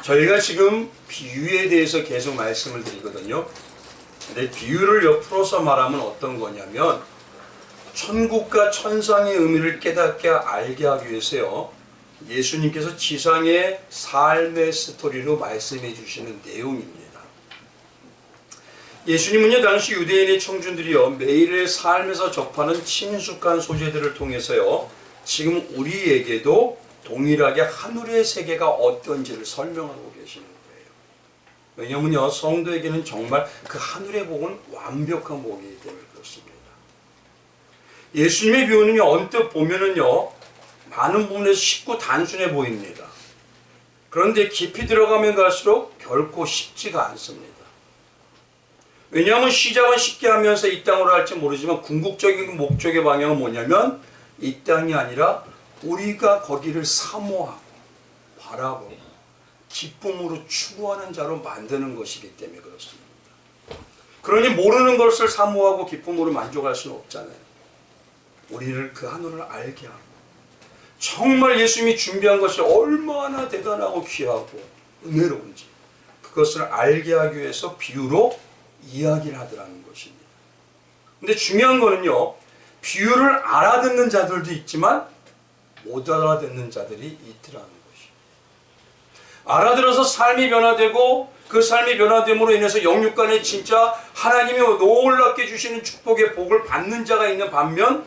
저희가 지금 비유에 대해서 계속 말씀을 드리거든요. 근데 비유를 옆으로서 말하면 어떤 거냐면 천국과 천상의 의미를 깨닫게 알게 하기 위해서요. 예수님께서 지상의 삶의 스토리로 말씀해 주시는 내용입니다. 예수님은요, 당시 유대인의 청중들이요, 매일의 삶에서 접하는 친숙한 소재들을 통해서요, 지금 우리에게도 동일하게 하늘의 세계가 어떤지를 설명하고 계시는 거예요. 왜냐면요, 성도에게는 정말 그 하늘의 복은 완벽한 복이기 때문에 그렇습니다. 예수님의 비유는요, 언뜻 보면은요, 많은 부분에서 쉽고 단순해 보입니다. 그런데 깊이 들어가면 갈수록 결코 쉽지가 않습니다. 왜냐하면 시작은 쉽게 하면서 이 땅으로 할지 모르지만 궁극적인 목적의 방향은 뭐냐면 이 땅이 아니라 우리가 거기를 사모하고 바라보고 기쁨으로 추구하는 자로 만드는 것이기 때문에 그렇습니다. 그러니 모르는 것을 사모하고 기쁨으로 만족할 수는 없잖아요. 우리를 그 하늘을 알게 하고 정말 예수님이 준비한 것이 얼마나 대단하고 귀하고 은혜로운지 그것을 알게 하기 위해서 비유로 이야기를 하더라는 것입니다. 근데 중요한 거는요, 비유를 알아듣는 자들도 있지만 못 알아듣는 자들이 있더라는 것입니다. 알아들어서 삶이 변화되고 그 삶이 변화됨으로 인해서 영육간에 진짜 하나님이 놀랍게 주시는 축복의 복을 받는 자가 있는 반면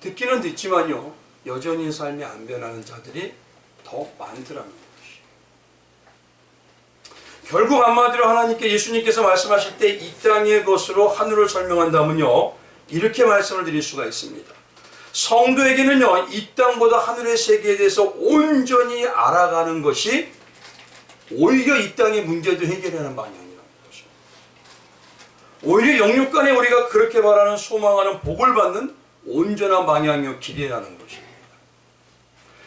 듣기는 듣지만요, 여전히 삶이 안 변하는 자들이 더 많더라는 것입니다. 결국 한마디로 하나님께 예수님께서 말씀하실 때 이 땅의 것으로 하늘을 설명한다면요, 이렇게 말씀을 드릴 수가 있습니다. 성도에게는요, 이 땅보다 하늘의 세계에 대해서 온전히 알아가는 것이 오히려 이 땅의 문제도 해결하는 방향이라는 것입니다. 오히려 영육간에 우리가 그렇게 바라는 소망하는 복을 받는 온전한 방향이요 길이라는 것입니다.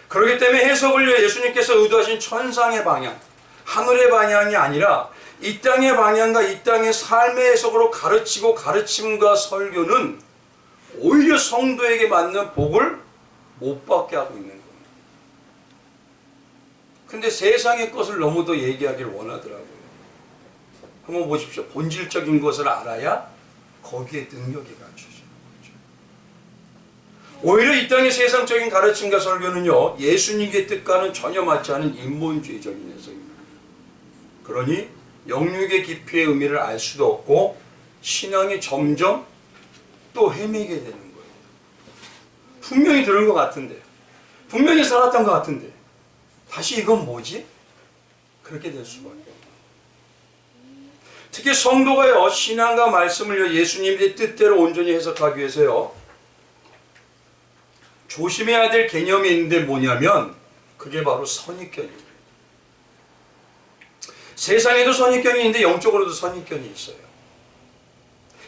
그렇기 때문에 해석을 예수님께서 의도하신 천상의 방향, 하늘의 방향이 아니라 이 땅의 방향과 이 땅의 삶의 해석으로 가르치고 가르침과 설교는 오히려 성도에게 맞는 복을 못 받게 하고 있는 겁니다. 근데 세상의 것을 너무도 얘기하기를 원하더라고요. 한번 보십시오. 본질적인 것을 알아야 거기에 능력이 갖춰지는 거죠. 오히려 이 땅의 세상적인 가르침과 설교는요, 예수님의 뜻과는 전혀 맞지 않은 인본주의적인 해석입니다. 그러니 영육의 깊이의 의미를 알 수도 없고 신앙이 점점 또 헤매게 되는 거예요. 분명히 들은 것 같은데, 분명히 살았던 것 같은데 다시 이건 뭐지? 그렇게 될 수밖에 없어요. 특히 성도가요, 신앙과 말씀을 예수님의 뜻대로 온전히 해석하기 위해서요, 조심해야 될 개념이 있는데 뭐냐면 그게 바로 선입견입니다. 세상에도 선입견이 있는데 영적으로도 선입견이 있어요.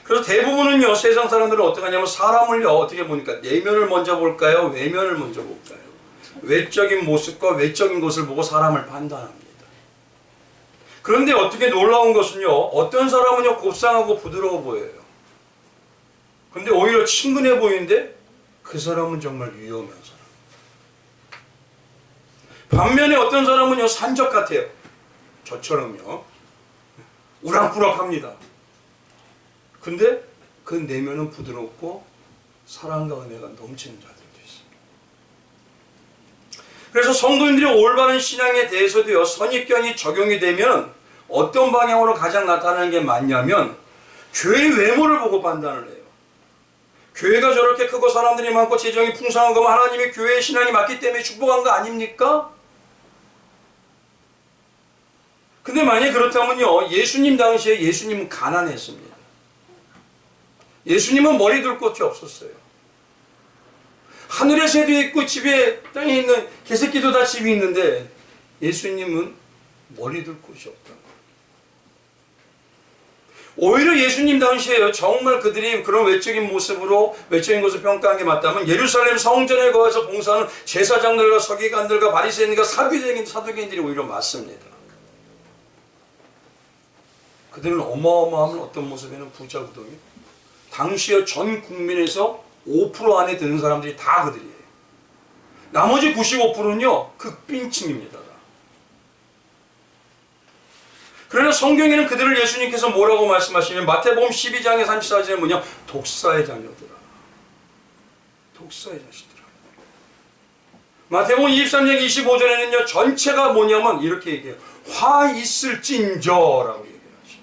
그래서 대부분은요, 세상 사람들은 어떻게 하냐면 사람을요, 어떻게 보니까 내면을 먼저 볼까요? 외면을 먼저 볼까요? 외적인 모습과 외적인 것을 보고 사람을 판단합니다. 그런데 어떻게 놀라운 것은요, 어떤 사람은요, 곱상하고 부드러워 보여요. 근데 오히려 친근해 보이는데 그 사람은 정말 위험한 사람. 반면에 어떤 사람은요, 산적 같아요. 저처럼요, 우락부락합니다. 근데 그 내면은 부드럽고 사랑과 은혜가 넘치는 자들도 있습니다. 그래서 성도님들이 올바른 신앙에 대해서도요, 선입견이 적용이 되면 어떤 방향으로 가장 나타나는 게 맞냐면 교회의 외모를 보고 판단을 해요. 교회가 저렇게 크고 사람들이 많고 재정이 풍성한 거면 하나님의 교회의 신앙이 맞기 때문에 축복한 거 아닙니까? 근데 만약에 그렇다면요, 예수님 당시에 예수님은 가난했습니다. 예수님은 머리 둘 곳이 없었어요. 하늘의 새도 있고 집에 땅에 있는 개새끼도 다 집이 있는데 예수님은 머리 둘 곳이 없다. 오히려 예수님 당시에요, 정말 그들이 그런 외적인 모습으로 외적인 것을 평가한 게 맞다면 예루살렘 성전에 거해서 봉사하는 제사장들과 서기관들과 바리새인과 사두개인들이 오히려 맞습니다. 그들은 어마어마한 어떤 모습에는 부자부동이 당시에 전 국민에서 5% 안에 드는 사람들이 다 그들이에요. 나머지 95%는요 극빈층입니다. 그러나 성경에는 그들을 예수님께서 뭐라고 말씀하시냐면 마태복음 12장의 34절에 뭐냐? 독사의 자녀들아. 독사의 자식들아. 마태복음 23장 25절에는요. 전체가 뭐냐면 이렇게 얘기해요. 화 있을진저라고 얘기를 하시죠.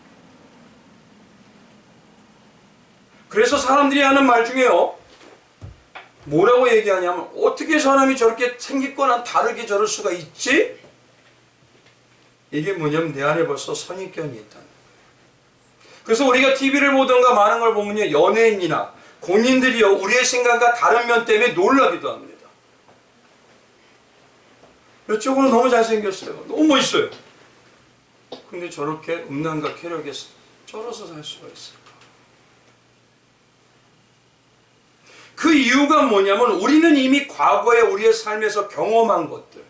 그래서 사람들이 하는 말 중에요. 뭐라고 얘기하냐면 어떻게 사람이 저렇게 생길 거나 다르게 저럴 수가 있지? 이게 뭐냐면 내 안에 벌써 선입견이 있다는 거예요. 그래서 우리가 TV를 보던가 많은 걸 보면요. 연예인이나 공인들이요. 우리의 생각과 다른 면 때문에 놀라기도 합니다. 이쪽으로 너무 잘생겼어요. 너무 멋있어요. 근데 저렇게 음란과 쾌락에 쩔어서 살 수가 있을까? 그 이유가 뭐냐면 우리는 이미 과거에 우리의 삶에서 경험한 것들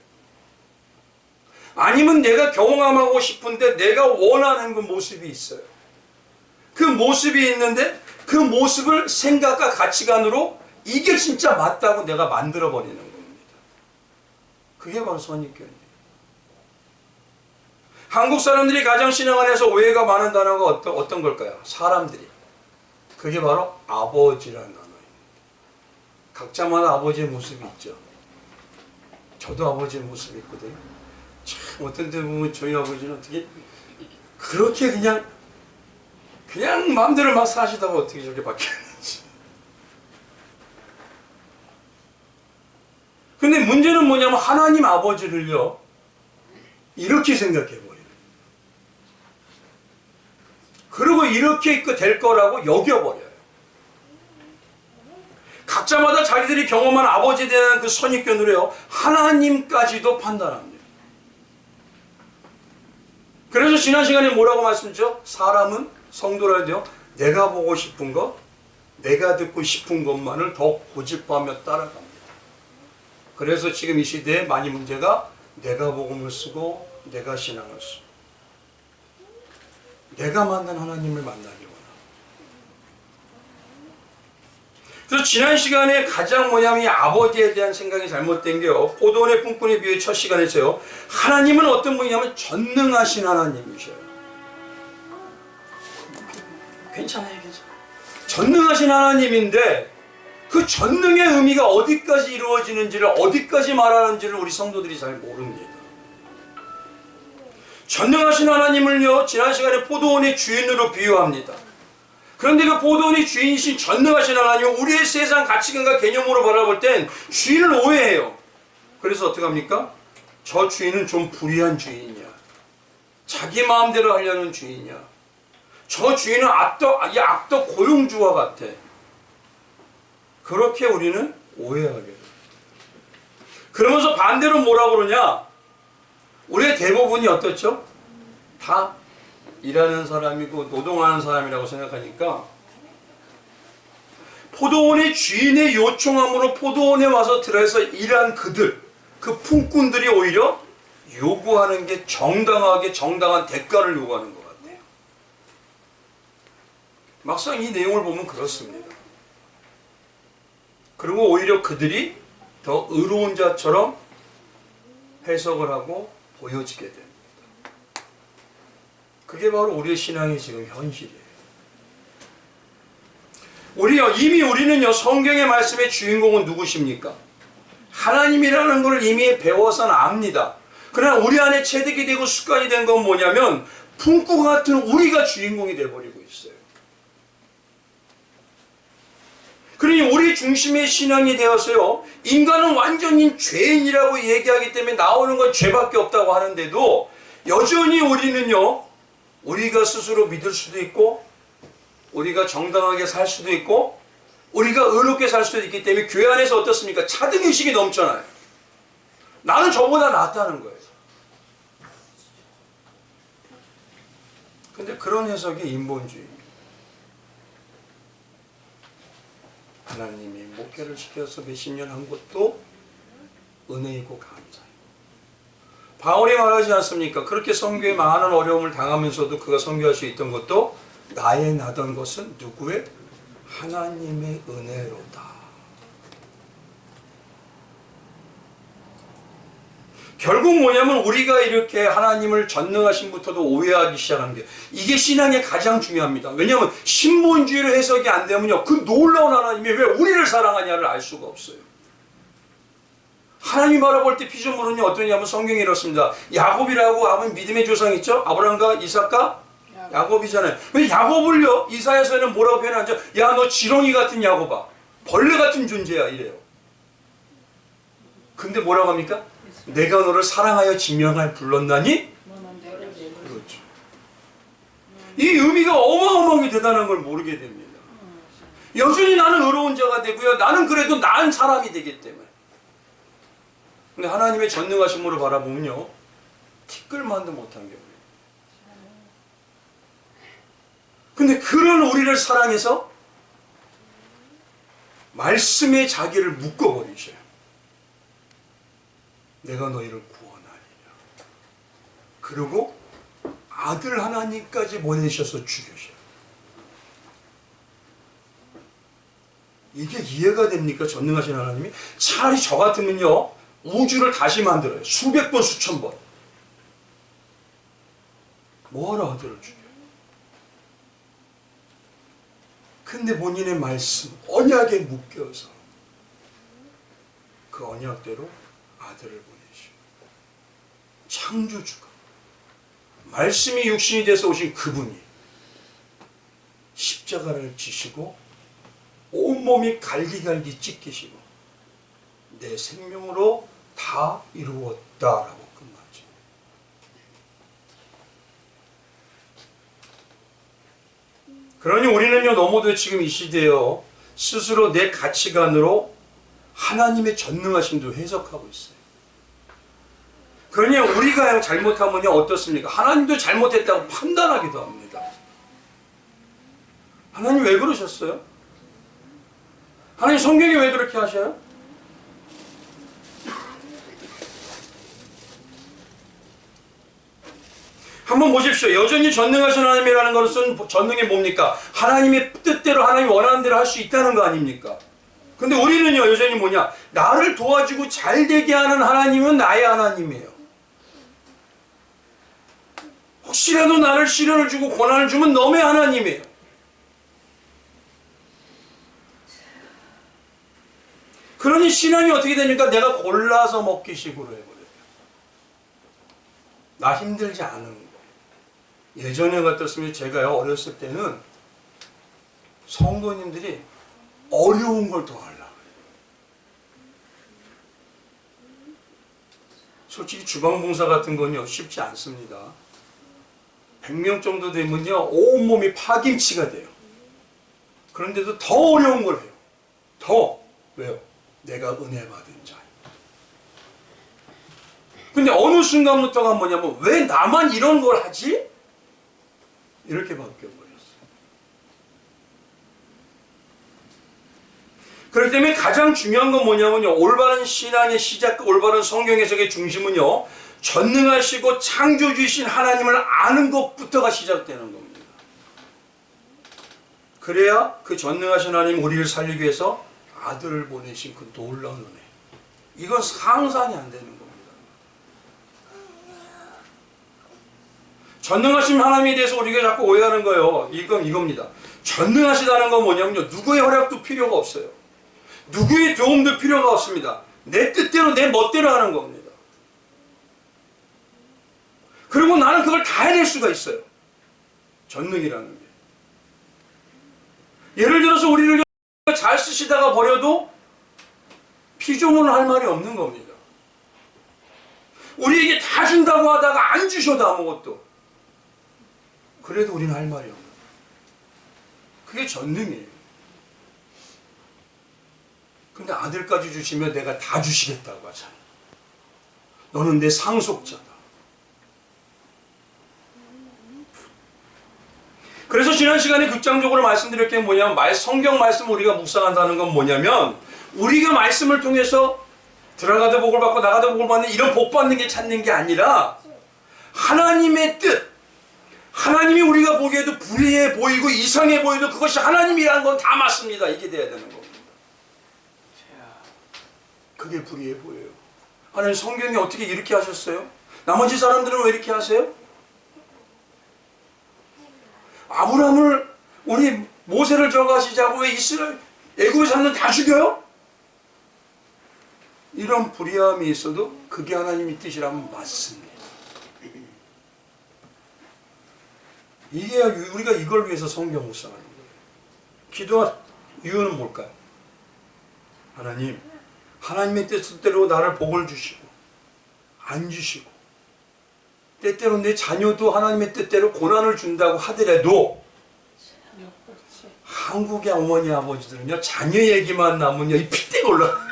아니면 내가 경험하고 싶은데 내가 원하는 그 모습이 있어요. 그 모습이 있는데 그 모습을 생각과 가치관으로 이게 진짜 맞다고 내가 만들어버리는 겁니다. 그게 바로 선입견이에요. 한국 사람들이 가장 신앙 안에서 오해가 많은 단어가 어떤 걸까요? 사람들이. 그게 바로 아버지라는 단어입니다. 각자마다 아버지의 모습이 있죠. 저도 아버지의 모습이 있거든요. 참 어떤 데 보면 저희 아버지는 어떻게 그렇게 그냥 마음대로 막 사시다가 어떻게 저렇게 바뀌었는지. 근데 문제는 뭐냐면 하나님 아버지를요 이렇게 생각해버려요. 그리고 이렇게 될 거라고 여겨버려요. 각자마다 자기들이 경험한 아버지에 대한 그 선입견으로요 하나님까지도 판단합니다. 그래서 지난 시간에 뭐라고 말씀드렸죠? 사람은 성도라도요 내가 보고 싶은 것, 내가 듣고 싶은 것만을 더 고집하며 따라갑니다. 그래서 지금 이 시대에 많이 문제가 내가 복음을 쓰고 내가 신앙을 쓰고 내가 만난 하나님을 만나기 원합니다. 그래서 지난 시간에 가장 뭐냐면 이 아버지에 대한 생각이 잘못된 게요. 포도원의 품꾼의 비유의 첫 시간에서요. 하나님은 어떤 분이냐면 전능하신 하나님이셔요. 괜찮아요. 전능하신 하나님인데 그 전능의 의미가 어디까지 이루어지는지를 어디까지 말하는지를 우리 성도들이 잘 모릅니다. 전능하신 하나님을요. 지난 시간에 포도원의 주인으로 비유합니다. 그런데 그 포도원의 주인이신 전능하신 하나님은 우리의 세상 가치관과 개념으로 바라볼 땐 주인을 오해해요. 그래서 어떻게 합니까? 저 주인은 좀 불의한 주인이야. 자기 마음대로 하려는 주인이야. 저 주인은 악덕 고용주와 같아. 그렇게 우리는 오해하게 돼요. 그러면서 반대로 뭐라고 그러냐? 우리의 대부분이 어떻죠? 다 일하는 사람이고 노동하는 사람이라고 생각하니까 포도원의 주인의 요청함으로 포도원에 와서 들어서 일한 그들, 그 품꾼들이 오히려 요구하는 게 정당한 대가를 요구하는 것 같아요. 막상 이 내용을 보면 그렇습니다. 그리고 오히려 그들이 더 의로운 자처럼 해석을 하고 보여지게 됩니다. 그게 바로 우리의 신앙의 지금 현실이에요. 이미 우리는요, 성경의 말씀의 주인공은 누구십니까? 하나님이라는 걸 이미 배워서는 압니다. 그러나 우리 안에 체득이 되고 습관이 된 건 뭐냐면 품꾼 같은 우리가 주인공이 되어버리고 있어요. 그러니 우리 중심의 신앙이 되어서요, 인간은 완전히 죄인이라고 얘기하기 때문에 나오는 건 죄밖에 없다고 하는데도 여전히 우리는요, 우리가 스스로 믿을 수도 있고 우리가 정당하게 살 수도 있고 우리가 의롭게 살 수도 있기 때문에 교회 안에서 어떻습니까? 차등의식이 넘잖아요. 나는 저보다 낫다는 거예요. 근데 그런 해석이 인본주의입니다. 하나님이 목회를 시켜서 몇십 년 한 것도 은혜이고 감사해요. 바울이 말하지 않습니까? 그렇게 선교에 많은 어려움을 당하면서도 그가 선교할 수 있던 것도 나의 나던 것은 누구의? 하나님의 은혜로다. 결국 뭐냐면 우리가 이렇게 하나님을 전능하신 부터도 오해하기 시작하는 게 이게 신앙의 가장 중요합니다. 왜냐하면 신본주의로 해석이 안 되면요, 그 놀라운 하나님이 왜 우리를 사랑하냐를 알 수가 없어요. 하나님 바라볼 때 피조물은요 어떠냐면 성경에 이렇습니다. 야곱이라고 하면 믿음의 조상 있죠? 아브라함과 이삭과 야곱이잖아요. 근데 야곱을요 이사야서에는 뭐라고 표현하죠? 야, 너 지렁이 같은 야곱아, 벌레 같은 존재야 이래요. 근데 뭐라고 합니까? 내가 너를 사랑하여 지명할 불렀나니? 그렇죠. 이 의미가 어마어마하게 대단한 걸 모르게 됩니다. 여전히 나는 의로운 자가 되고요, 나는 그래도 나은 사람이 되기 때문에. 근데 하나님의 전능하심으로 바라보면요, 티끌만도 못한 게 우리예요. 근데 그런 우리를 사랑해서 말씀에 자기를 묶어버리셔요. 내가 너희를 구원하리라. 그리고 아들 하나님까지 보내셔서 죽여셔요. 이게 이해가 됩니까? 전능하신 하나님이? 차라리 저 같으면요 우주를 다시 만들어요. 수백 번 수천 번. 뭐하러 아들을 죽여요? 근데 본인의 말씀 언약에 묶여서 그 언약대로 아들을 보내시고 창조주가 말씀이 육신이 돼서 오신 그분이 십자가를 지시고 온몸이 갈기갈기 찢기시고 내 생명으로 다 이루었다라고 끝나죠. 그러니 우리는요 너무도 지금 이 시대에요 스스로 내 가치관으로 하나님의 전능하심도 해석하고 있어요. 그러니 우리가 잘못하면요 어떻습니까? 하나님도 잘못했다고 판단하기도 합니다. 하나님 왜 그러셨어요? 하나님 성경에 왜 그렇게 하셔요? 한번 보십시오. 여전히 전능하신 하나님이라는 것은 전능이 뭡니까? 하나님의 뜻대로 하나님이 원하는 대로 할 수 있다는 거 아닙니까? 근데 우리는요 여전히 뭐냐? 나를 도와주고 잘 되게 하는 하나님은 나의 하나님이에요. 혹시라도 나를 시련을 주고 고난을 주면 너의 하나님이에요. 그러니 신앙이 어떻게 되니까 내가 골라서 먹기 식으로 해버려요. 나 힘들지 않은 거. 예전에 같았으면 제가요 어렸을 때는 성도님들이 어려운 걸 더 하려고 해요. 솔직히 주방봉사 같은 건요 쉽지 않습니다. 100명 정도 되면요 온몸이 파김치가 돼요. 그런데도 더 어려운 걸 해요. 더. 왜요? 내가 은혜 받은 자. 근데 어느 순간부터가 뭐냐면 왜 나만 이런 걸 하지? 이렇게 바뀌어버렸어요. 그렇기 때문에 가장 중요한 건 뭐냐면요 올바른 신앙의 시작, 올바른 성경 해석의 중심은요 전능하시고 창조주이신 하나님을 아는 것부터가 시작되는 겁니다. 그래야 그 전능하신 하나님 우리를 살리기 위해서 아들을 보내신 그 놀라운 은혜, 이건 상상이 안 되는 겁니다. 전능하신 하나님에 대해서 우리가 자꾸 오해하는 거예요. 이겁니다. 전능하시다는 건 뭐냐면요 누구의 허락도 필요가 없어요. 누구의 도움도 필요가 없습니다. 내 뜻대로 내 멋대로 하는 겁니다. 그리고 나는 그걸 다 해낼 수가 있어요. 전능이라는 게. 예를 들어서 우리를 잘 쓰시다가 버려도 피조물은 할 말이 없는 겁니다. 우리에게 다 준다고 하다가 안 주셔도 아무것도. 그래도 우리는 할 말이 없는. 그게 전능이에요. 근데 아들까지 주시면 내가 다 주시겠다고 하잖아. 너는 내 상속자다. 그래서 지난 시간에 극장적으로 말씀드릴 게 뭐냐면 성경 말씀 우리가 묵상한다는 건 뭐냐면 우리가 말씀을 통해서 들어가도 복을 받고 나가도 복을 받는 이런 복 받는 게 찾는 게 아니라 하나님의 뜻, 하나님이 우리가 보기에도 불의해 보이고 이상해 보여도 그것이 하나님이라는 건 다 맞습니다. 이게 돼야 되는 겁니다. 그게 불의해 보여요. 하나님 성경이 어떻게 이렇게 하셨어요? 나머지 사람들은 왜 이렇게 하세요? 아브라함을 우리 모세를 저가시자고 왜 이스라엘 애굽의 사람들 다 죽여요? 이런 불의함이 있어도 그게 하나님의 뜻이라면 맞습니다. 이게 우리가 이걸 위해서 성경 묵상하는 거예요. 기도할 이유는 뭘까요? 하나님, 하나님의 뜻대로 나를 복을 주시고 안 주시고 때때로 내 자녀도 하나님의 뜻대로 고난을 준다고 하더라도 한국의 어머니 아버지들은요 자녀 얘기만 나면요 이 핏대가 올라가요.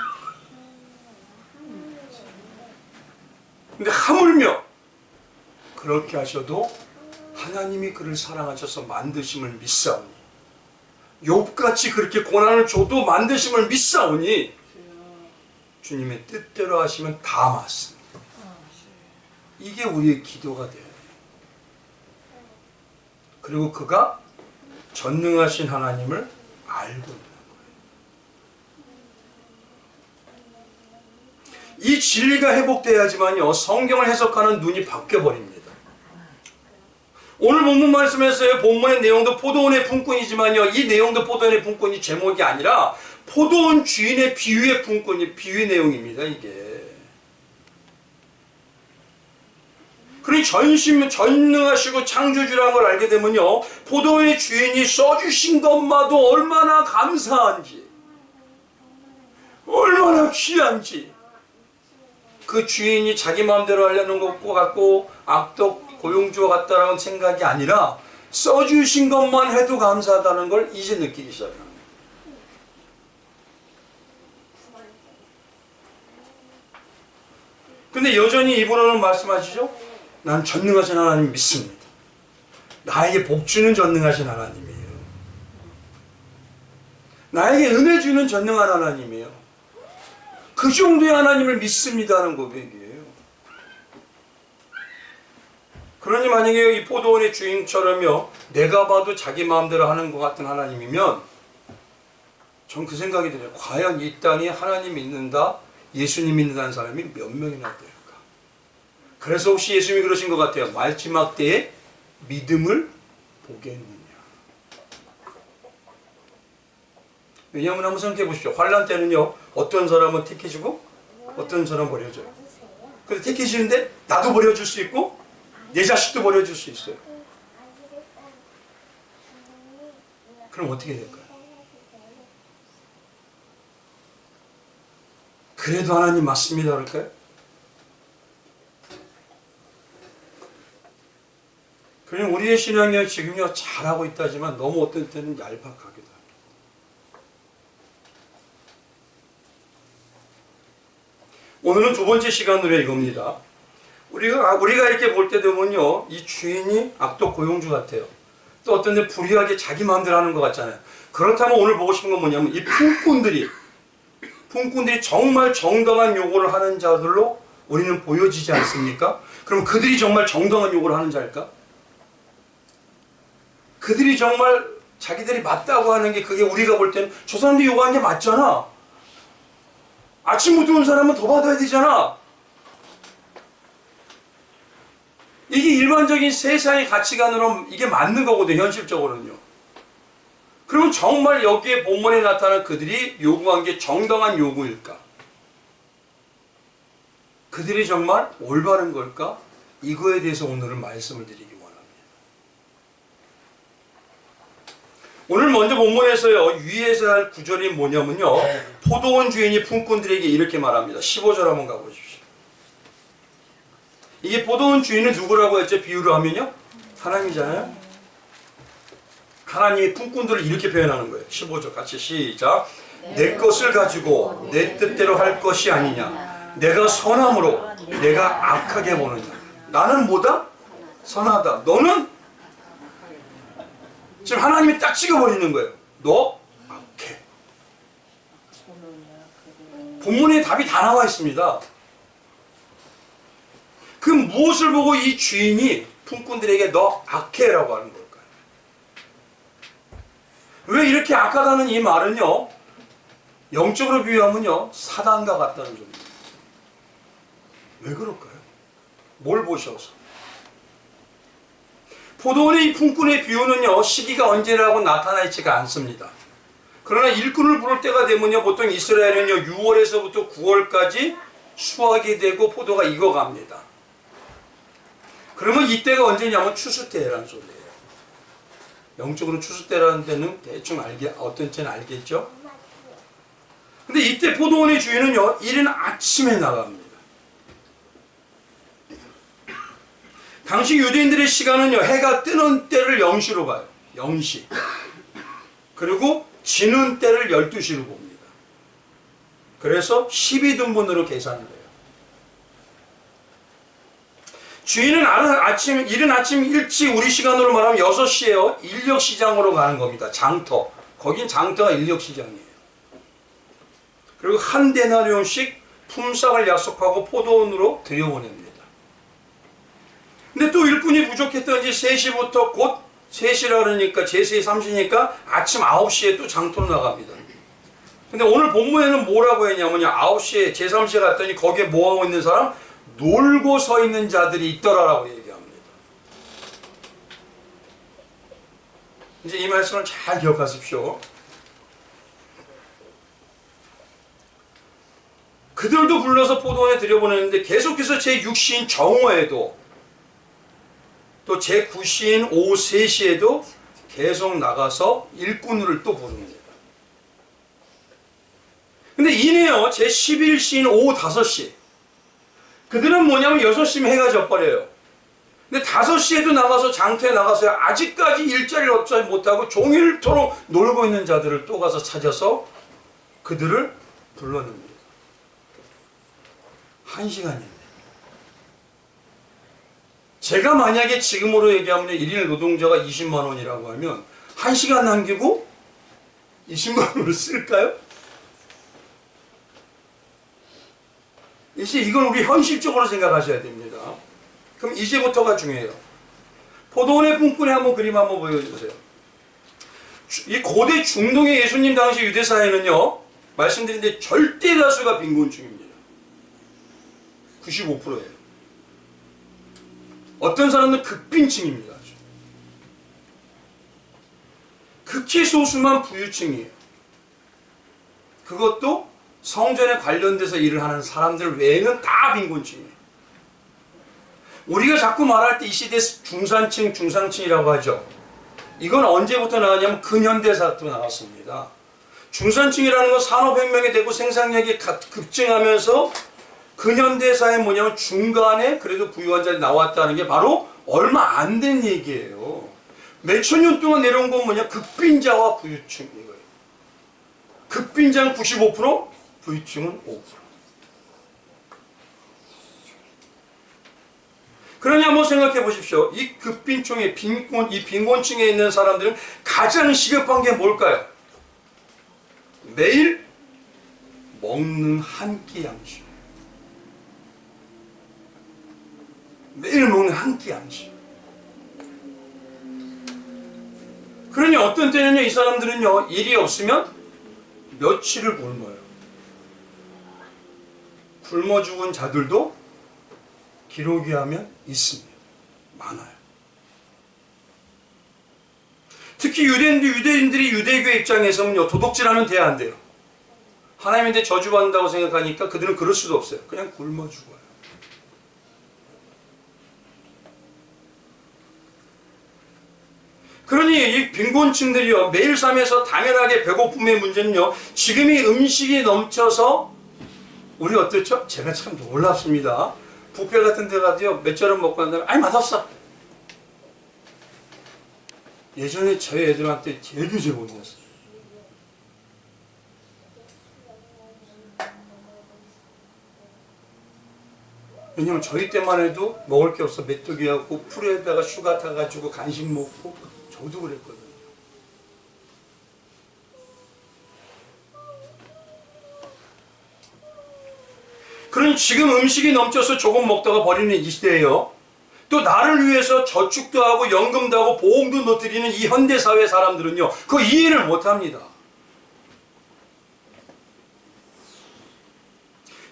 근데 하물며 그렇게 하셔도 하나님이 그를 사랑하셔서 만드심을 믿사오니 욥같이 그렇게 고난을 줘도 만드심을 믿사오니 주님의 뜻대로 하시면 다 맞습니다. 이게 우리의 기도가 돼요. 그리고 그가 전능하신 하나님을 알고 있는 거예요. 이 진리가 회복돼야지만요 성경을 해석하는 눈이 바뀌어버립니다. 오늘 본문 말씀에서의 본문의 내용도 포도원의 품꾼이지만요 이 내용도 포도원의 품꾼이 제목이 아니라 포도원 주인의 비유의 품꾼이 비유 내용입니다. 이게 그러니 전능하시고 창조주라는 걸 알게 되면요 포도원의 주인이 써주신 것마도 얼마나 감사한지 얼마나 귀한지 그 주인이 자기 마음대로 하려는 것 같고 악덕 고용주와 같다라는 생각이 아니라 써주신 것만 해도 감사하다는 걸 이제 느끼기 시작합니다. 근데 여전히 이분은 말씀하시죠? 난 전능하신 하나님 믿습니다. 나에게 복 주는 전능하신 하나님이에요. 나에게 은혜 주는 전능한 하나님이에요. 그 정도의 하나님을 믿습니다는 고백이에요. 그러니 만약에 이 포도원의 주인처럼요 내가 봐도 자기 마음대로 하는 것 같은 하나님이면 전 그 생각이 들어요. 과연 이 땅에 하나님 믿는다, 예수님 믿는다는 사람이 몇 명이나 될까? 그래서 혹시 예수님이 그러신 것 같아요. 마지막 때에 믿음을 보겠느냐. 왜냐하면 한번 생각해 보십시오. 환난 때는요 어떤 사람은 택해주고 어떤 사람은 버려줘요. 근데 택해주는데 나도 버려줄 수 있고 내 자식도 버려줄 수 있어요. 그럼 어떻게 될까요? 그래도 하나님 맞습니다 그럴까요? 그냥 우리의 신앙이 지금요 잘하고 있다지만 너무 어떤 때는 얄팍하기도 합니다. 오늘은 두 번째 시간으로 이겁니다. 우리가 이렇게 볼 때 되면요 이 주인이 악독 고용주 같아요. 또 어떤 데 불의하게 자기 마음대로 하는 것 같잖아요. 그렇다면 오늘 보고 싶은 건 뭐냐면 이 품꾼들이 정말 정당한 요구를 하는 자들로 우리는 보여지지 않습니까? 그럼 그들이 정말 정당한 요구를 하는 자일까? 그들이 정말 자기들이 맞다고 하는 게 그게 우리가 볼 때는 저 사람들이 요구하는 게 맞잖아. 아침부터 온 사람은 더 받아야 되잖아. 이게 일반적인 세상의 가치관으로 이게 맞는 거거든요. 현실적으로는요. 그러면 정말 여기에 본문에 나타난 그들이 요구한 게 정당한 요구일까? 그들이 정말 올바른 걸까? 이거에 대해서 오늘은 말씀을 드리기 원합니다. 오늘 먼저 본문에서요 유의해서 할 구절이 뭐냐면요 포도원 주인이 품꾼들에게 이렇게 말합니다. 15절 한번 가보십시오. 이게 포도원 주인은 누구라고 했죠? 비유를 하면요 하나님이잖아요. 하나님이 품꾼들을 이렇게 표현하는 거예요. 15절 같이 시작. 내 것을 가지고 내 뜻대로 할 것이 아니냐. 내가 선함으로 내가 악하게 보느냐. 나는 뭐다? 선하다. 너는 지금 하나님이 딱 찍어버리는 거예요. 너 악해. 본문에 답이 다 나와 있습니다. 그 무엇을 보고 이 주인이 품꾼들에게 너 악해라고 하는 걸까요? 왜 이렇게 악하다는 이 말은요 영적으로 비유하면요 사단과 같다는 점입니다. 왜 그럴까요? 뭘 보셔서? 포도원의 이 품꾼의 비유는요, 시기가 언제라고 나타나 있지가 않습니다. 그러나 일꾼을 부를 때가 되면요, 보통 이스라엘은요, 6월에서부터 9월까지 수확이 되고 포도가 익어갑니다. 그러면 이때가 언제냐면 추수 때라는 소리예요. 영적으로 추수 때라는 데는 대충 어떤 때는 알겠죠? 근데 이때 포도원의 주인은요, 이른 아침에 나갑니다. 당시 유대인들의 시간은요, 해가 뜨는 때를 0시로 봐요. 0시. 그리고 지는 때를 12시로 봅니다. 그래서 12등분으로 계산을 해요. 주인은 이른 아침 일찍 우리 시간으로 말하면 6시에요. 인력시장으로 가는 겁니다. 장터. 거긴 장터가 인력시장이에요. 그리고 한 데나리온씩 품삯을 약속하고 포도원으로 들여보냅니다. 근데 또 일꾼이 부족했던지 3시부터 곧 3시라 그러니까 제3 3시니까 아침 9시에 또 장터로 나갑니다. 근데 오늘 본문에는 뭐라고 했냐면요. 9시에 제3시에 갔더니 거기에 뭐하고 있는 사람? 놀고 서 있는 자들이 있더라라고 얘기합니다. 이제 이 말씀을 잘 기억하십시오. 그들도 불러서 포도원에 들여보냈는데 계속해서 제6시인 정오에도 또 제9시인 오후 3시에도 계속 나가서 일꾼을 또 부릅니다. 근데 이내요 제11시인 오후 5시 그들은 뭐냐면 6시면 해가 져버려요. 근데 5시에도 나가서 장터에 나가서 아직까지 일자리를 얻지 못하고 종일토록 놀고 있는 자들을 또 가서 찾아서 그들을 불러냅니다. 1시간입니다. 제가 만약에 지금으로 얘기하면 1일 노동자가 20만 원이라고 하면 1시간 남기고 20만 원을 쓸까요? 이제 이건 우리 현실적으로 생각하셔야 됩니다. 그럼 이제부터가 중요해요. 포도원의 품꾼의 한번 그림 한번 보여주세요. 이 고대 중동의 예수님 당시 유대 사회는요, 말씀드린 데 절대 다수가 빈곤층입니다. 95%예요. 어떤 사람은 극빈층입니다. 극히 소수만 부유층이에요. 그것도 성전에 관련돼서 일을 하는 사람들 외에는 다 빈곤층이에요. 우리가 자꾸 말할 때 이 시대 중산층, 중상층이라고 하죠. 이건 언제부터 나왔냐면 근현대사부터 나왔습니다. 중산층이라는 건 산업혁명이 되고 생산력이 급증하면서 근현대사에 뭐냐면 중간에 그래도 부유한 자리 나왔다는 게 바로 얼마 안 된 얘기예요. 몇천 년 동안 내려온 건 뭐냐? 극빈자와 부유층 이거예요. 극빈자는 95%, 부유층은 5%. 그러니 한번 생각해 보십시오. 이 극빈층의 이 빈곤층에 있는 사람들은 가장 시급한 게 뭘까요? 매일 먹는 한 끼 양식. 매일 먹는 한 끼 양식. 그러니 어떤 때는요, 이 사람들은요, 일이 없으면 며칠을 굶어요. 굶어 죽은 자들도 기록이 하면 있습니다. 많아요. 특히 유대인들이 유대교 입장에서는요, 도둑질하면 돼야 안 돼요. 하나님한테 저주받는다고 생각하니까 그들은 그럴 수도 없어요. 그냥 굶어 죽어요. 그러니 이 빈곤층들이요, 매일 삶에서 당연하게 배고픔의 문제는요, 지금이 음식이 넘쳐서 우리 어떻죠? 제가 참 놀랍습니다. 뷔페 같은 데 가도요, 몇 자루 먹고 난 다음에 아이 맛없어. 예전에 저희 애들한테 되게 제본이었어요. 왜냐면 저희 때만 해도 먹을 게 없어 메뚜기하고 풀에다가 슈가 타가지고 간식 먹고 저도 그랬거든요. 그러니 지금 음식이 넘쳐서 조금 먹다가 버리는 이 시대예요. 또 나를 위해서 저축도 하고 연금도 하고 보험도 넣어드리는 이 현대사회 사람들은요, 그거 이해를 못합니다.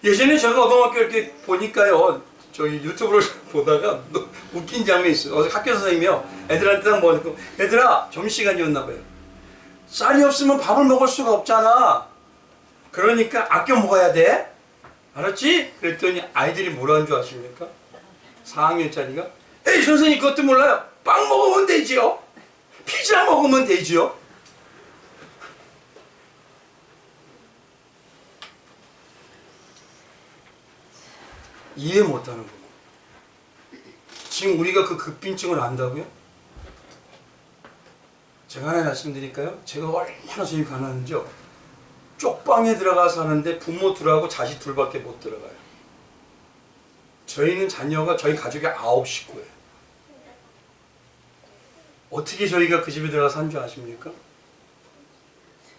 예전에 제가 고등학교 이렇게 보니까요, 저희 유튜브를 보다가 웃긴 장면이 있어요. 어제 학교 선생님이요, 애들한테 딱 뭐고, 얘들아, 점심시간이었나 봐요. 쌀이 없으면 밥을 먹을 수가 없잖아. 그러니까 아껴 먹어야 돼. 알았지? 그랬더니 아이들이 뭐라는 줄 아십니까? 4학년짜리가 에이 선생님 그것도 몰라요. 빵 먹으면 되지요. 피자 먹으면 되지요. 이해 못하는 거예요. 지금 우리가 그 급빈증을 안다고요? 제가 하나 말씀드릴까요? 제가 얼마나 저희 가난한지요. 쪽방에 들어가 사는데 부모 둘하고 자식 둘밖에 못 들어가요. 저희는 자녀가 저희 가족이 9식구예요. 어떻게 저희가 그 집에 들어가 산 줄 아십니까?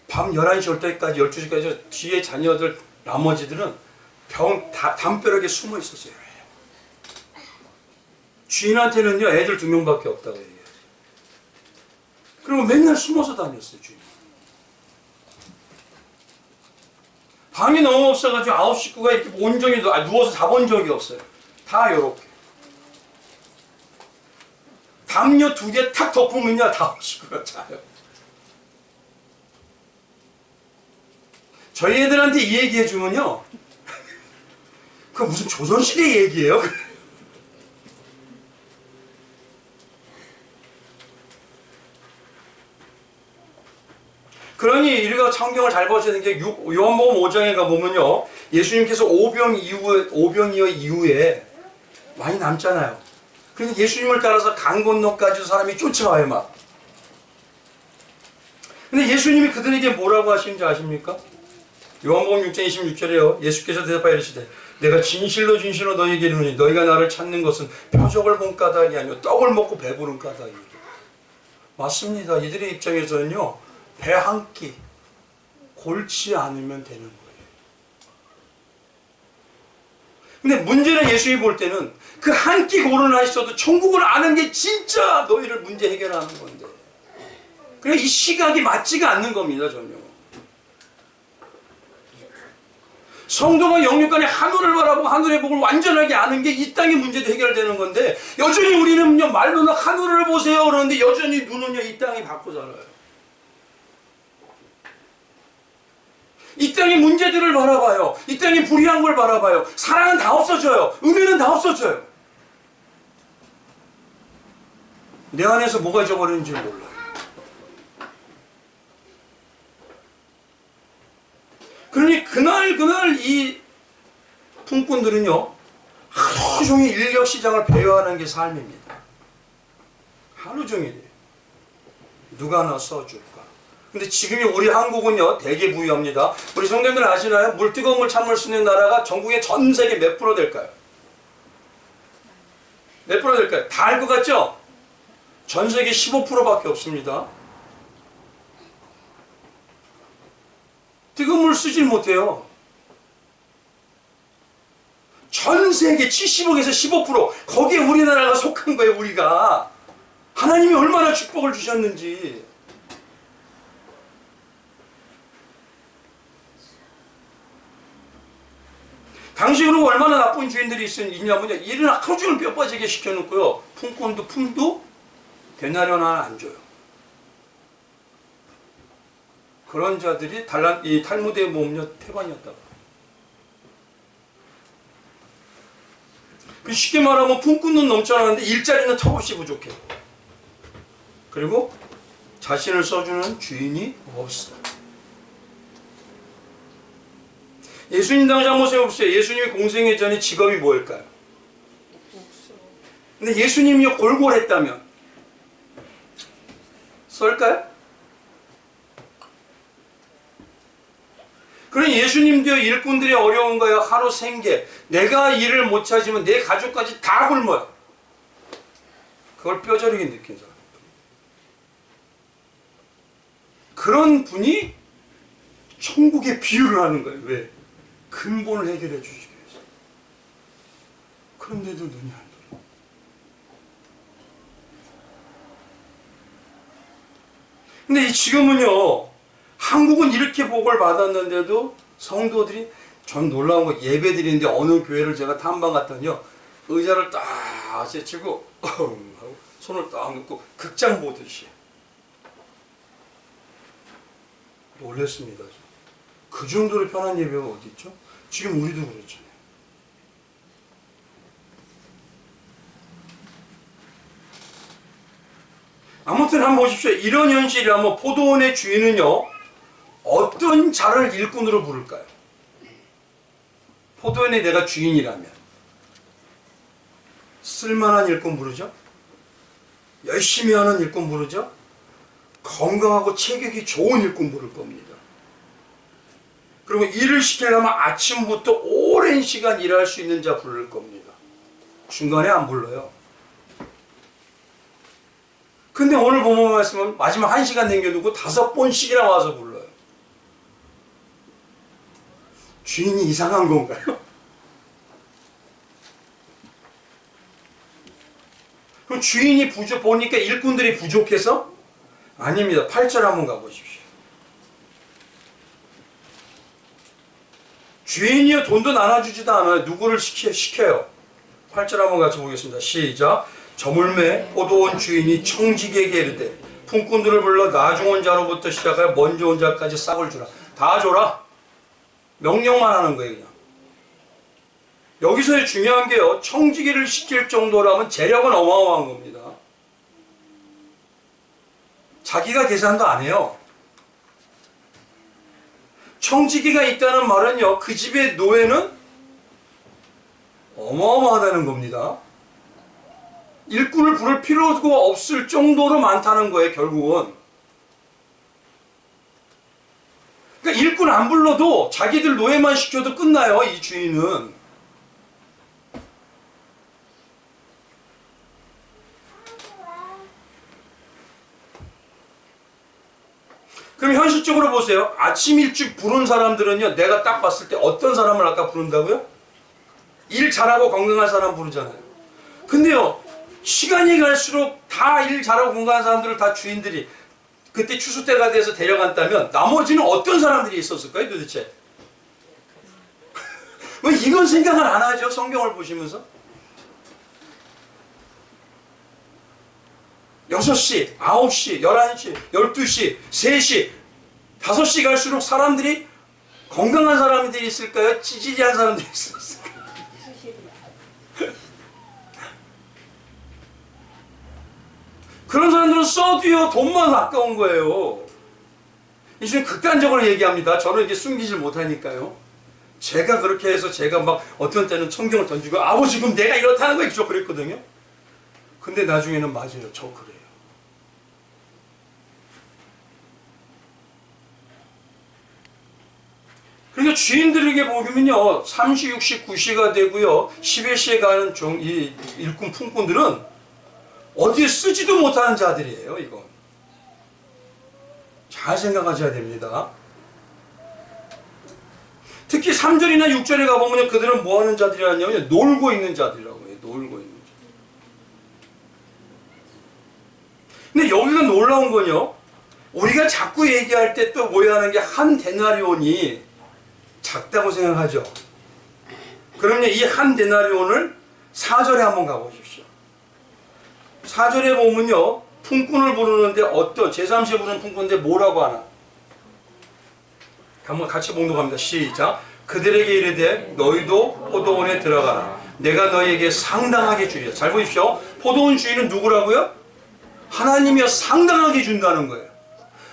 밤 11시 올 때까지 12시까지 뒤에 자녀들 나머지들은 담벼락에 숨어 있었어요. 주인한테는요 애들 2명밖에 없다고 얘기해요. 그리고 맨날 숨어서 다녔어요. 주인. 방이 너무 없어가지고 9식구가 이렇게 온종일 누워서 자본 적이 없어요. 다 요렇게. 담요 2개 탁 덮으면요 다 9식구가 자요. 저희 애들한테 이 얘기 해주면요 그거 무슨 조선시대 얘기예요? 그러니 우리가 성경을 잘 보셔야 되는 게 요한복음 5장에 가보면요 예수님께서 오병이어 이후에 많이 남잖아요. 그래서 예수님을 따라서 강 건너까지 사람이 쫓아와요 막. 근데 예수님이 그들에게 뭐라고 하시는지 아십니까? 요한복음 6장 26절에요 예수께서 대답하여 이르시되 내가 진실로 진실로 너희에게 이르노니 너희가 나를 찾는 것은 표적을 본 까닭이 아니요 떡을 먹고 배부른 까닭이다. 맞습니다. 이들의 입장에서는요 배 한 끼 골치 않으면 되는 거예요. 근데 문제는 예수님이 볼 때는 그 한 끼 골은 하셔도 천국을 아는 게 진짜 너희를 문제 해결하는 건데 그냥 이 시각이 맞지가 않는 겁니다. 전혀. 성도가 영육간에 하늘을 바라보고 하늘의 복을 완전하게 아는 게 이 땅의 문제도 해결되는 건데 여전히 우리는요 말로는 하늘을 보세요 그러는데 여전히 눈은요 이 땅이 받고 살아요. 이 땅의 문제들을 바라봐요. 이 땅의 불의한 걸 바라봐요. 사랑은 다 없어져요. 은혜는 다 없어져요. 내 안에서 뭐가 잊어버리는지 몰라요. 그러니 그날 이 품꾼들은요 하루 종일 인력시장을 배회하는 게 삶입니다. 하루 종일이에요. 누가 하나 써줄까? 근데 지금이 우리 한국은요 되게 부유합니다. 우리 성도님들 아시나요? 뜨거운 물 참을 수 있는 나라가 전국의 전 세계 몇 프로 될까요? 몇 프로 될까요? 다 알 것 같죠? 전 세계 15%밖에 없습니다. 뜨거운 물 쓰질 못해요. 전 세계 70억에서 15% 거기에 우리나라가 속한 거예요. 우리가 하나님이 얼마나 축복을 주셨는지. 당시 그리고 얼마나 나쁜 주인들이 있냐면요 일은 하루 종일 뼈 빠지게 시켜놓고요 품꾼도 품도 되나려 하나 안 줘요. 그런 자들이 이 탈무드의 모험료 태반이었다고. 쉽게 말하면 품꾼은 넘쳐나는데 일자리는 턱없이 부족해. 그리고 자신을 써주는 주인이 없어. 예수님 당시 한번 생각해보세요. 예수님이 공생애 전에 직업이 뭘까요? 근데 예수님이 골골했다면 썰까요? 그러니 예수님도 일꾼들이 어려운 거예요. 하루 생계. 내가 일을 못 찾으면 내 가족까지 다 굶어요. 그걸 뼈저리게 느낀 사람. 그런 분이 천국의 비유를 하는 거예요. 왜? 근본을 해결해 주시기 위해서. 그런데도 눈이 안 돌아. 근데 지금은요 한국은 이렇게 복을 받았는데도 성도들이 전 놀라운 거 예배 드리는데 어느 교회를 제가 탐방 갔더니요. 의자를 딱 제치고 하고 손을 딱 놓고 극장 보듯이 놀랬습니다. 그 정도로 편한 예배가 어디 있죠? 지금 우리도 그렇잖아요. 아무튼 한번 보십시오. 이런 현실이라면 포도원의 주인은요. 어떤 자를 일꾼으로 부를까요? 포도원에 내가 주인이라면 쓸만한 일꾼 부르죠? 열심히 하는 일꾼 부르죠? 건강하고 체격이 좋은 일꾼 부를 겁니다. 그리고 일을 시키려면 아침부터 오랜 시간 일할 수 있는 자 부를 겁니다. 중간에 안 불러요. 근데 오늘 본문 말씀은 마지막 1시간 남겨두고 5번씩이나 와서 불러요. 주인이 이상한 건가요? 그럼 주인이 보니까 일꾼들이 부족해서? 아닙니다. 8절 한번 가보십시오. 주인이요 돈도 나눠주지도 않아요. 누구를 시켜요. 8절 한번 같이 보겠습니다. 시작. 저물매 포도원 주인이 청지기에게 이르되 품꾼들을 불러 나중 온 자로부터 시작하여 먼저 온 자까지 싹을 주라. 다 줘라. 명령만 하는 거예요. 그냥. 여기서의 중요한 게요. 청지기를 시킬 정도라면 재력은 어마어마한 겁니다. 자기가 계산도 안 해요. 청지기가 있다는 말은요. 그 집의 노예는 어마어마하다는 겁니다. 일꾼을 부를 필요가 없을 정도로 많다는 거예요. 결국은. 그러니까 일꾼 안 불러도 자기들 노예만 시켜도 끝나요. 이 주인은. 그럼 현실적으로 보세요. 아침 일찍 부른 사람들은요. 내가 딱 봤을 때 어떤 사람을 아까 부른다고요? 일 잘하고 건강한 사람 부르잖아요. 근데요. 시간이 갈수록 다 일 잘하고 건강한 사람들을 다 주인들이 그때 추수 때가 돼서 데려간다면 나머지는 어떤 사람들이 있었을까요 도대체? 왜 이건 생각을 안 하죠? 성경을 보시면서 6시, 9시, 11시, 12시, 3시, 5시 갈수록 사람들이 건강한 사람들이 있을까요? 찌질이한 사람들이 있을까요? 그런 사람들은 써도요 돈만 아까운 거예요. 이제 극단적으로 얘기합니다. 저는 이게 숨기질 못하니까요. 제가 그렇게 해서 제가 막 어떤 때는 성경을 던지고 아버지 지금 내가 이렇다는 거예요. 저 그랬거든요. 근데 나중에는 맞아요. 저 그래요. 그러니까 주인들에게 보면요 3시, 6시, 9시가 되고요 11시에 가는 이 일꾼 품꾼들은 어디에 쓰지도 못하는 자들이에요. 이건 잘 생각하셔야 됩니다. 특히 3절이나 6절에 가보면 그들은 뭐하는 자들이라냐면 놀고 있는 자들이라고 해요. 놀고 있는 자들. 근데 여기가 놀라운 건요 우리가 자꾸 얘기할 때 또 오해하는 게 한 데나리온이 작다고 생각하죠. 그러면 이 한 데나리온을 4절에 한번 가보십시오. 4절에 보면요 품꾼을 부르는데 어떤 제3시에 부르는 품꾼인데 뭐라고 하나? 한번 같이 봉독합니다. 시작. 그들에게 이르되 너희도 포도원에 들어가라. 내가 너희에게 상당하게 주리라. 잘 보십시오. 포도원 주인은 누구라고요? 하나님이여 상당하게 준다는 거예요.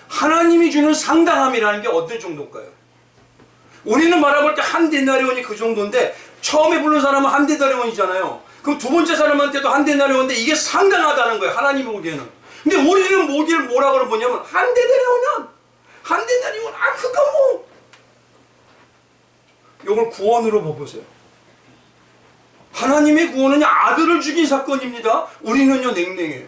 하나님이 주는 상당함이라는 게 어떤 정도일까요? 우리는 말해볼 때 한 데나리온이 그 정도인데 처음에 부른 사람은 한 데나리온이잖아요. 그럼 두 번째 사람한테도 한 데나리온인데 이게 상당하다는 거예요. 하나님 보기에는. 근데 우리는 뭐라고 보냐면 한 데나리온은 한 데나리온 그거 뭐 이걸 구원으로 보세요. 하나님의 구원은 아들을 죽인 사건입니다. 우리는요 냉랭해요.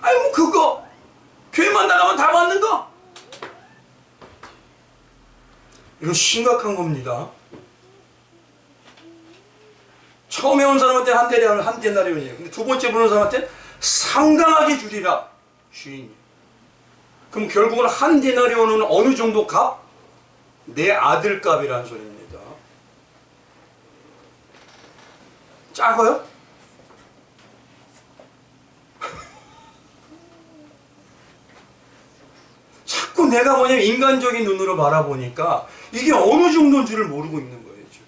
아니 뭐 그거 교회만 나가면 다 받는 거 이건 심각한 겁니다. 처음에 온 사람한테 한 데나리온이에요. 근데 두 번째 부르는 사람한테 상당하게 주리라. 주인이. 그럼 결국은 한 데나리온은 어느 정도 값? 내 아들 값이라는 소리입니다. 작아요? 자꾸 내가 뭐냐면 인간적인 눈으로 바라보니까 이게 어느 정도인 줄을 모르고 있는 거예요. 지금.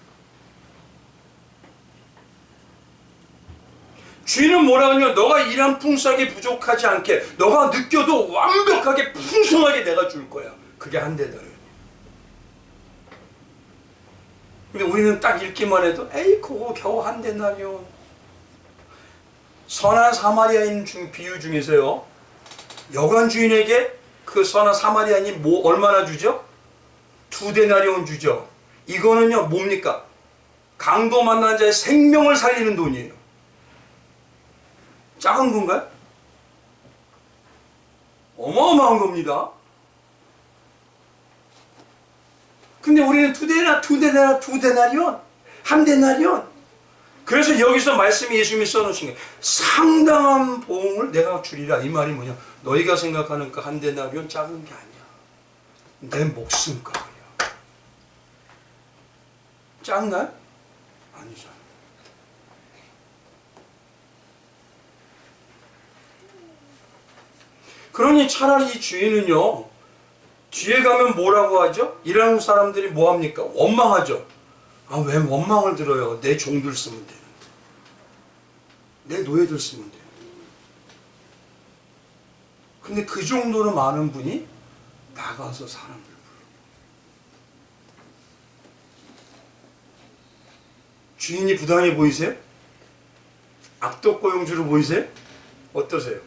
주인은 뭐라 하냐면 너가 일한 풍성하게 부족하지 않게 너가 느껴도 완벽하게 풍성하게 내가 줄 거야. 그게 한 데나리온. 근데 우리는 딱 읽기만 해도 에이 그거 겨우 한 데나리온. 선한 사마리아인 비유 중에서요. 여관 주인에게 그 선한 사마리아인이 뭐 얼마나 주죠? 2데나리온 주죠. 이거는요 뭡니까? 강도 만난 자의 생명을 살리는 돈이에요. 작은 건가요? 어마어마한 겁니다. 근데 우리는 2데나리온, 한 데나리온. 그래서 여기서 말씀이 예수님이 써놓으신 거예요. 상당한 보응을 내가 주리라. 이 말이 뭐냐? 너희가 생각하는 그 한 데나리온 작은 게 아니야. 내 목숨값이야. 작나요? 아니잖아. 그러니 차라리 이 주인은요. 뒤에 가면 뭐라고 하죠? 일하는 사람들이 뭐합니까? 원망하죠. 아, 왜 원망을 들어요? 내 종들 쓰면 되는데. 내 노예들 쓰면 돼요. 근데 그 정도로 많은 분이 나가서 사람들 불러. 주인이 부당해 보이세요? 악독고용주로 보이세요? 어떠세요?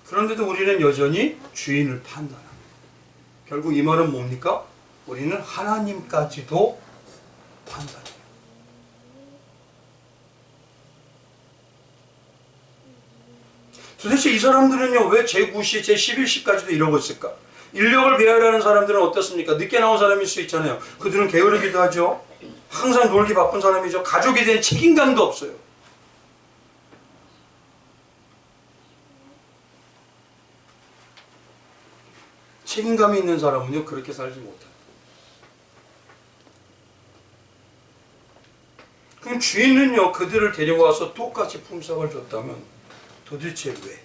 그런데도 우리는 여전히 주인을 판단합니다. 결국 이 말은 뭡니까? 우리는 하나님까지도 판단해요. 도대체 이 사람들은요, 왜 제9시, 제11시까지도 이러고 있을까? 인력을 배열하는 사람들은 어떻습니까? 늦게 나온 사람일 수 있잖아요. 그들은 게으르기도 하죠. 항상 놀기 바쁜 사람이죠. 가족에 대한 책임감도 없어요. 책임감이 있는 사람은요, 그렇게 살지 못해요. 그럼 주인은요, 그들을 데려와서 똑같이 품삯을 줬다면 도대체 왜?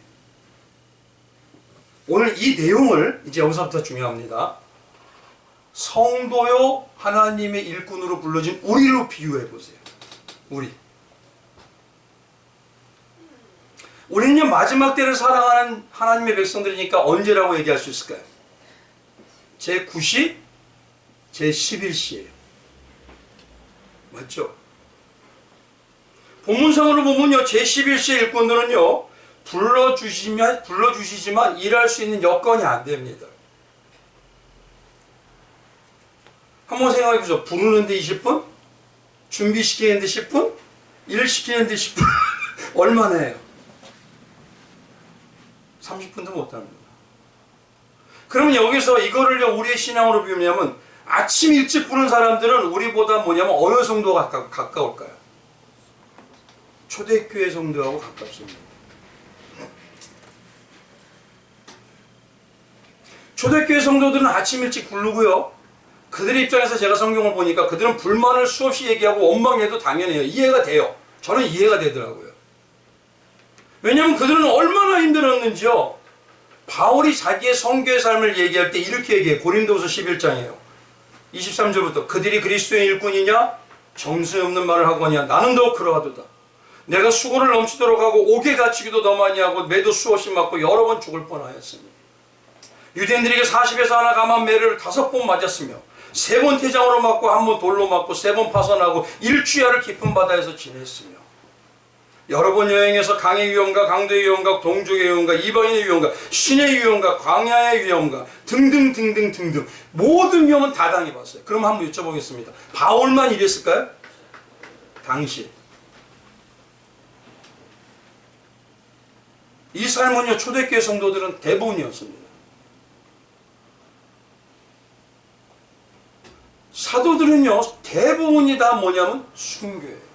오늘 이 내용을 이제 여기서부터 중요합니다. 성도요, 하나님의 일꾼으로 불러진 우리로 비유해 보세요. 우리는요, 마지막 때를 살아가는 하나님의 백성들이니까 언제라고 얘기할 수 있을까요? 제9시, 제11시예요. 맞죠? 본문상으로 보면요, 제11시 일꾼들은요, 불러주시지만 일할 수 있는 여건이 안 됩니다. 한번 생각해 보세요. 부르는데 20분? 준비시키는데 10분? 일 시키는데 10분? 얼마나 해요? 30분도 못 합니다. 그러면 여기서 이거를요, 우리의 신앙으로 비우냐면, 아침 일찍 부른 사람들은 우리보다 뭐냐면 어느 정도가 가까울까요? 초대교회 성도하고 가깝습니다. 초대교회 성도들은 아침 일찍 부르고요. 그들의 입장에서 제가 성경을 보니까 그들은 불만을 수없이 얘기하고 원망해도 당연해요. 이해가 돼요. 저는 이해가 되더라고요. 왜냐하면 그들은 얼마나 힘들었는지요. 바울이 자기의 선교의 삶을 얘기할 때 이렇게 얘기해요. 고린도후서 11장이에요. 23절부터 그들이 그리스도의 일꾼이냐? 정수에 없는 말을 하거냐? 나는 더욱 그러하도다. 내가 수고를 넘치도록 하고 옥에 갇히기도 더 많이 하고 매도 수없이 맞고 여러 번 죽을 뻔하였으니 유대인들에게 40에서 하나 감한 매를 5번 맞았으며 3번 태장으로 맞고 1번 돌로 맞고 3번 파선하고 일주야를 깊은 바다에서 지냈으며 여러 번 여행해서 강의 위험과 강도의 위험과 동족의 위험과 이방인의 위험과 신의 위험과 광야의 위험과 등등 모든 위험은 다 당해봤어요. 그럼 한번 여쭤보겠습니다. 바울만 이랬을까요? 당시 이 삶은요, 초대교회 성도들은 대부분이었습니다. 사도들은요, 대부분이 다 뭐냐면 순교예요.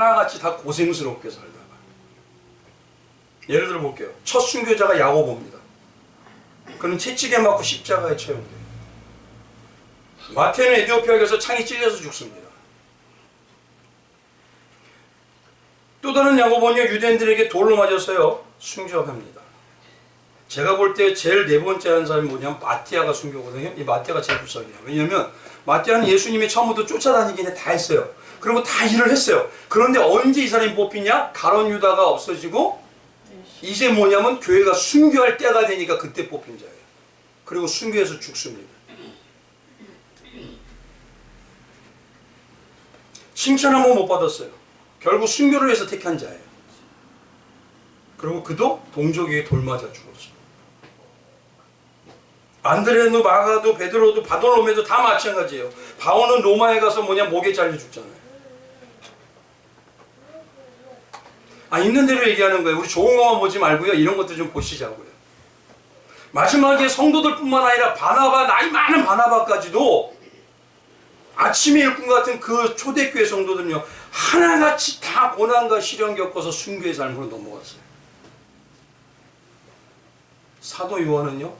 하나같이 다 고생스럽게 살다가, 예를 들어 볼게요. 첫 순교자가 야고보입니다. 그는 채찍에 맞고 십자가에 처형돼요. 마태는 에티오피아에서 창이 찔려서 죽습니다. 또 다른 야고보는요, 유대인들에게 돌로 맞아서요 순교합니다. 제가 볼 때 제일 네 번째 한 사람이 뭐냐면 마띠아가 순교거든요. 이 마띠아가 제일 불쌍해요. 왜냐하면 마띠아는 예수님이 처음부터 쫓아다니긴 다 했어요. 그리고 다 일을 했어요. 그런데 언제 이 사람이 뽑히냐? 가룟 유다가 없어지고 이제 뭐냐면 교회가 순교할 때가 되니까 그때 뽑힌 자예요. 그리고 순교해서 죽습니다. 칭찬 한 번 못 받았어요. 결국 순교를 위해서 택한 자예요. 그리고 그도 동족에게 돌 맞아 죽었어요. 안드레도, 마가도, 베드로도, 바돌로메도 다 마찬가지예요. 바오는 로마에 가서 목에 잘려 죽잖아요. 있는 대로 얘기하는 거예요. 우리 좋은 것만 보지 말고요. 이런 것도 좀 보시자고요. 마지막에 성도들뿐만 아니라 바나바, 나이 많은 바나바까지도 아침의 일꾼 같은 그 초대교회 성도들은요, 하나같이 다 고난과 시련 겪어서 순교의 삶으로 넘어갔어요. 사도 요한은요,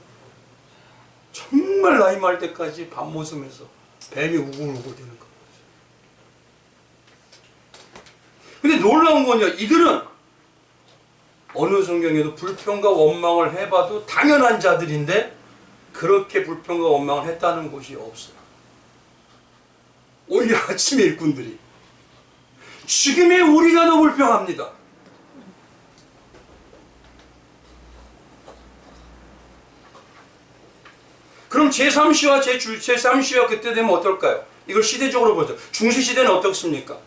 정말 나이 말 때까지 밤모섬에서 뱀이 우글우글 되는 거예요. 근데 놀라운 건요, 이들은 어느 성경에도 불평과 원망을 해봐도 당연한 자들인데 그렇게 불평과 원망을 했다는 곳이 없어요. 오히려 아침의 일꾼들이 지금의 우리가 더 불평합니다. 그럼 제3시와 제3시와 그때 되면 어떨까요? 이걸 시대적으로 보죠. 중세시대는 어떻습니까?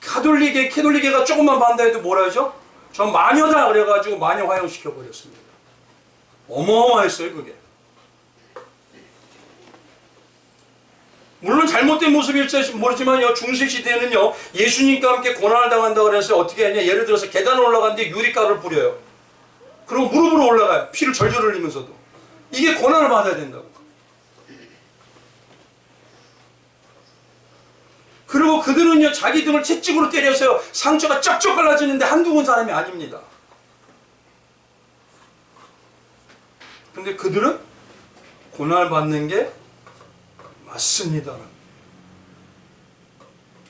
캐톨릭계가 조금만 반다 해도 뭐라 하죠? 전 마녀다 그래가지고 마녀 화형시켜버렸습니다. 어마어마했어요 그게. 물론 잘못된 모습일지 모르지만요, 중세시대는요 예수님과 함께 고난을 당한다고 그래서 어떻게 하냐, 예를 들어서 계단을 올라가는데 유리가루를 뿌려요. 그리고 무릎으로 올라가요. 피를 절절 흘리면서도. 이게 고난을 받아야 된다고. 그리고 그들은요 자기 등을 채찍으로 때려서요 상처가 쩍쩍 갈라지는데 한두 번 사람이 아닙니다. 근데 그들은 고난을 받는 게 맞습니다.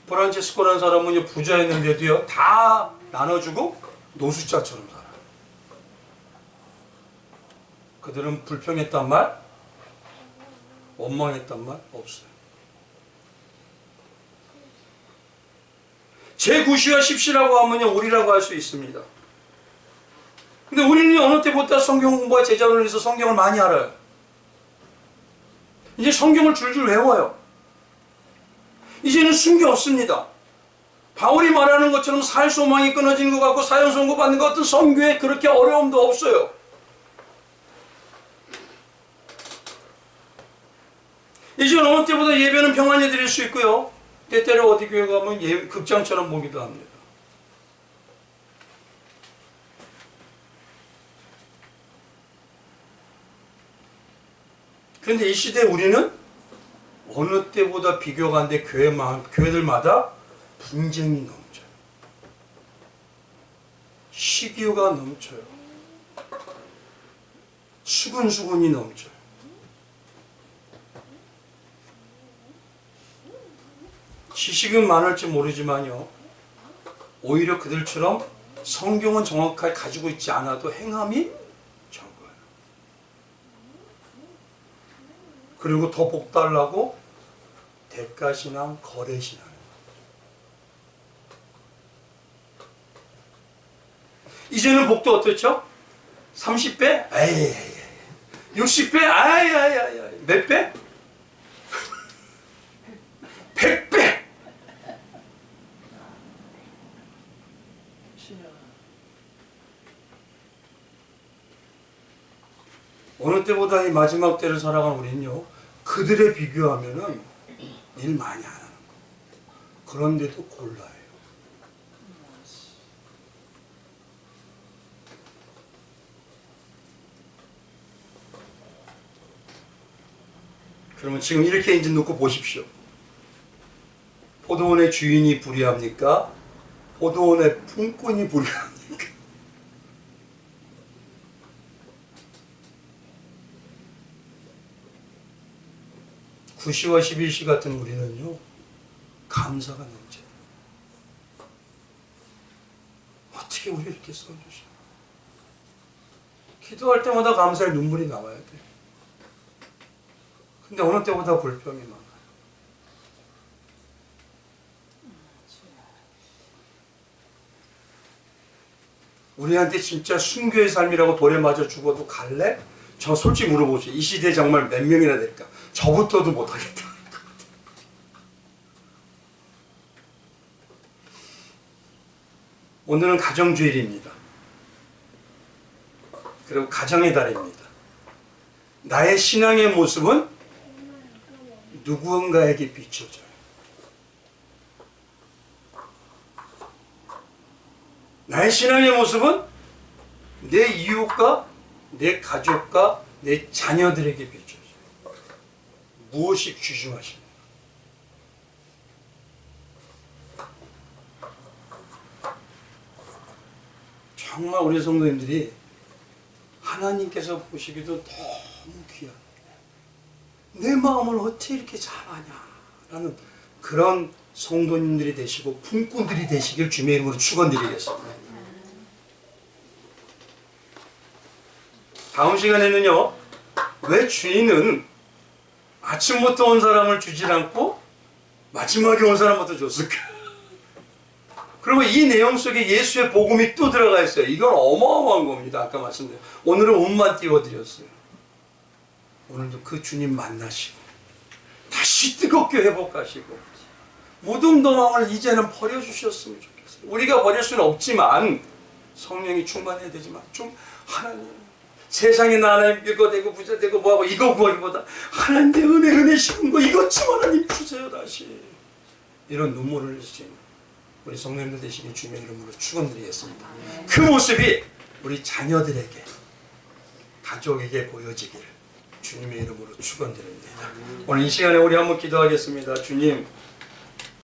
프란체스코라는 사람은 부자였는데도요 다 나눠주고 노숙자처럼 살아요. 그들은 불평했단 말, 원망했단 말 없어요. 제9시와 10시라고 하면요 우리라고 할 수 있습니다. 근데 우리는 어느 때보다 성경 공부와 제자를 해서 성경을 많이 알아요. 이제 성경을 줄줄 외워요. 이제는 순교 없습니다. 바울이 말하는 것처럼 살 소망이 끊어지는 것 같고 사형 선고받는 것 같은 선교에 그렇게 어려움도 없어요. 이제 어느 때보다 예배는 평안히 드릴 수 있고요. 때때로 어디 교회 가면 극장처럼 보기도 합니다. 그런데 이 시대에 우리는 어느 때보다 비교가 안 돼 교회들마다 분쟁이 넘쳐요. 시기가 넘쳐요. 수근수근이 넘쳐요. 지식은 많을지 모르지만요 오히려 그들처럼 성경은 정확하게 가지고 있지 않아도 행함이 적어요. 그리고 더 복 달라고 대가신앙, 거래신앙. 이제는 복도 어떻죠? 30배? 에이, 60배? 아이, 몇 배? 100배! 어느 때보다 이 마지막 때를 살아가는 우리는요 그들에 비교하면은 일 많이 안 하는 거. 그런데도 골라요. 그러면 지금 이렇게 이제 놓고 보십시오. 포도원의 주인이 불의합니까? 포도원에 품꾼이 불가합니까? 구시와 11시 같은 우리는요, 감사가 넘쳐요. 어떻게 우리 이렇게 써주시나? 기도할 때마다 감사의 눈물이 나와야 돼. 근데 어느 때보다 불평이 많아요. 우리한테 진짜 순교의 삶이라고 돌에 맞아 죽어도 갈래? 저 솔직히 물어보세요. 이 시대에 정말 몇 명이나 될까? 저부터도 못하겠다. 오늘은 가정주일입니다. 그리고 가정의 달입니다. 나의 신앙의 모습은 누군가에게 비춰져요. 나의 신앙의 모습은 내 이웃과 내 가족과 내 자녀들에게 비춰져요. 무엇이 귀중하십니까? 정말 우리 성도님들이 하나님께서 보시기도 너무 귀한, 내 마음을 어떻게 이렇게 잘 아냐라는 그런 성도님들이 되시고 품꾼들이 되시길 주님의 이름으로 축원드리겠습니다. 다음 시간에는요, 왜 주인은 아침부터 온 사람을 주지 않고 마지막에 온 사람부터 줬을까? 그리고 이 내용 속에 예수의 복음이 또 들어가 있어요. 이건 어마어마한 겁니다. 아까 말씀드린. 오늘은 옷만 띄워드렸어요. 오늘도 그 주님 만나시고 다시 뜨겁게 회복하시고 모든 도망을 이제는 버려주셨으면 좋겠어요. 우리가 버릴 수는 없지만 성령이 충만해야 되지만 좀 하나님, 세상에 나 하나님 빌거 되고 부자 되고 뭐하고 이거 구하기보다 하나님의 은혜 식은 거 이것 좀 하나님 주세요. 다시 이런 눈물을 흘리시는 우리 성도님들 되시는 주님의 이름으로 축원드리겠습니다. 그 모습이 우리 자녀들에게, 가족에게 보여지기를 주님의 이름으로 축원드립니다. 오늘 이 시간에 우리 한번 기도하겠습니다. 주님,